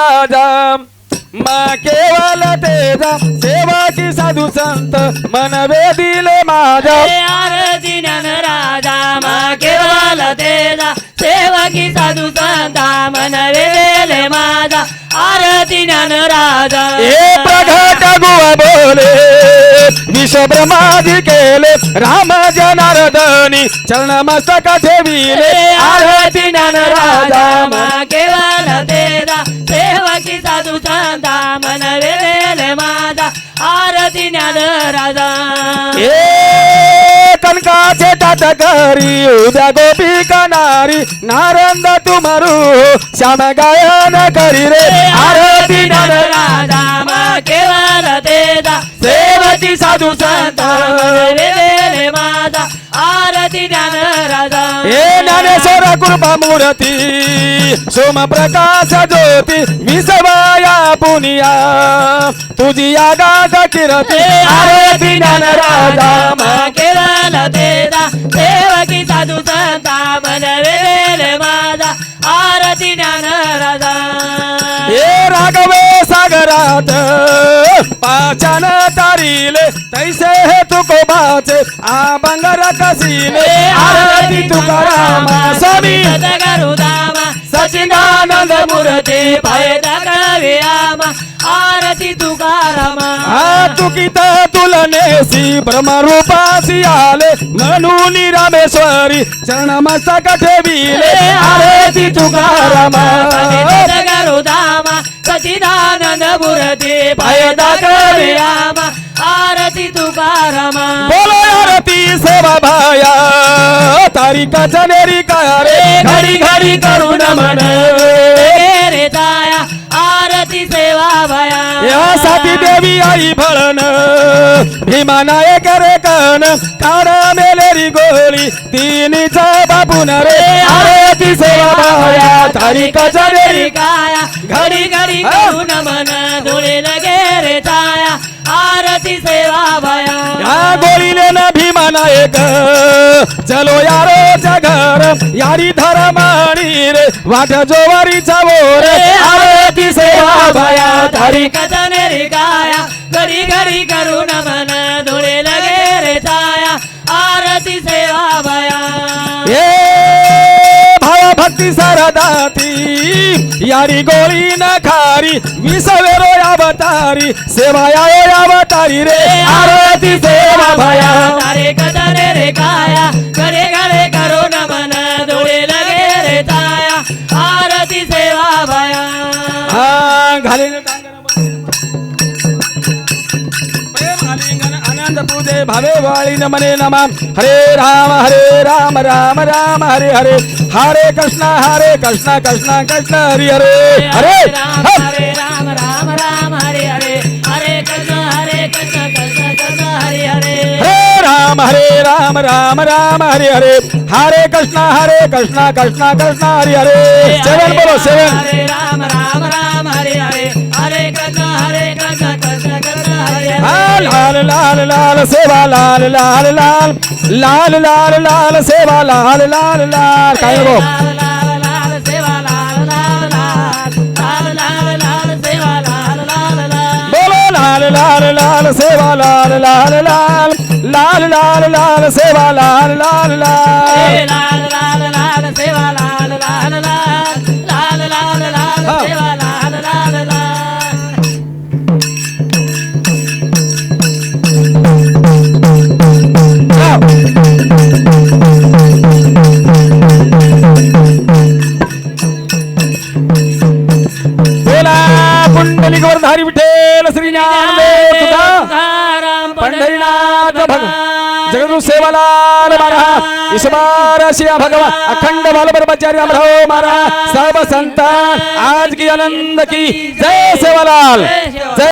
राजा मा केवल तेजा सेवाची साधू संत मन वेदिले माझा आरती ज्ञान राजा मा केवल तेजा सेवकी साधू संता मन वेदिले माझा आरती ज्ञान राजा हे प्रगट गुवा बोले विश्व ब्रह्मादि केले राम जनार्दनी चरण मस्तक ठेविले आरती ज्ञान राजा मा केवल तेजा सेवकी साधू संता मन वेदिले माझा आरती ज्ञान राजा ए कनकाचे तात करी उद्या गोपी कनारी नारंद तुमरू श्याम गायन करी रे आरती ज्ञान राजा मा केवल तेजा सेवकी साधू संता मन वेदिले माझा आरती ज्ञान राजा हे ज्ञानेश्वर कृपा मूर्ती सोम प्रकाश ज्योती विसवाया पुनिया तुझी आगाध कीर्ती आरती ज्ञान राजा मा केवल तेजा सेवकी साधू संता मन वेदिले माझा आरती ज्ञान राजा हे राघवे सागरात पाचान तारिले तैसे हे तुकोबाचे आबंगर कसिले आरती तुकाराम स्वामी सद्गुरुदामा सच्चिदानंद मूर्ती फायदा कविरामा आरती तुकाराम तुकित तुलनेसी ब्रह्मरूपासी आले म्हणून रामेश्वरी चरण मस्तक ठेविले आरती तुकाराम सद्गुरुदामा सच्चिदानंद मूर्ती फायदा कविरामा आरती तुकाराम बोलो आरती सेवा भाया तारिका चनेरी काय रे घडी घडी करून मन रे ताया आरती सेवा भया यासाठी देवी आई भळन भीमा नायक रे कन काढ मेलेरी गोळी तिनीचा बापून रे आरती सेवा भाया तारिका चनेरी काया घडी घडी करून मन धुळे लगे रे ताया आरती सेवा भया या गोळीले न भीमा नायक चलो यारो घर यारी धरमाणी रे वाट जोवारीचा रे आरती सेवा भया तारिका कचनेरी काया घडी घडी करून मन धुळे लगे रे ताया आरती सेवा भया भाव भक्ती सरदाती यारी गोळी न खारी विसवेरो अवतारी सेवा यायो अवतारी रे आरती सेवा भया तारे कचने रे काया घडे घडे करून मन धुळे लगे रे ताया आरती सेवा भया घालीन आनंद पूजे भावे वाळीन मने नमा हरे राम राम राम हरे हरे हरे कृष्ण कृष्ण कृष्ण हरे हरे हरे हरे राम राम राम हरे हरे हरे कृष्ण कृष्ण कृष्ण हरे हरे हरे राम राम हरे हरे हरे कृष्ण कृष्ण कृष्ण हरे हरे सेवन बोलो सेवन हरे राम राम हरे हरे हरे कृष्ण कृष्ण कृष्ण हरे हरे लाल लाल लाल सेवा लाल लाल लाल लाल लाल लाल सेवा लाल लाल लाल काय गो लाल लाल लाल सेवा लाल लाल लाल लाल लाल लाल सेवा लाल लाल लाल बोलो लाल लाल लाल सेवा लाल लाल लाल लाल लाल लाल सेवा लाल लाल लाल लाल लाल लाल सेवा लाल लाल लाल लाल लाल लाल सेवा लाल लाल लाल पुंडलिक वरधारी विठ्ठल श्री ज्ञानदेव तुकाराम पंढरीनाथ भगवान जगदगुरु सेवालाल महाराज ईश्वर शिया भगवान अखंड बाल ब्रह्मचारी रामराव महाराज सर्व संतान आज की आनंद की जय सेवालाल जय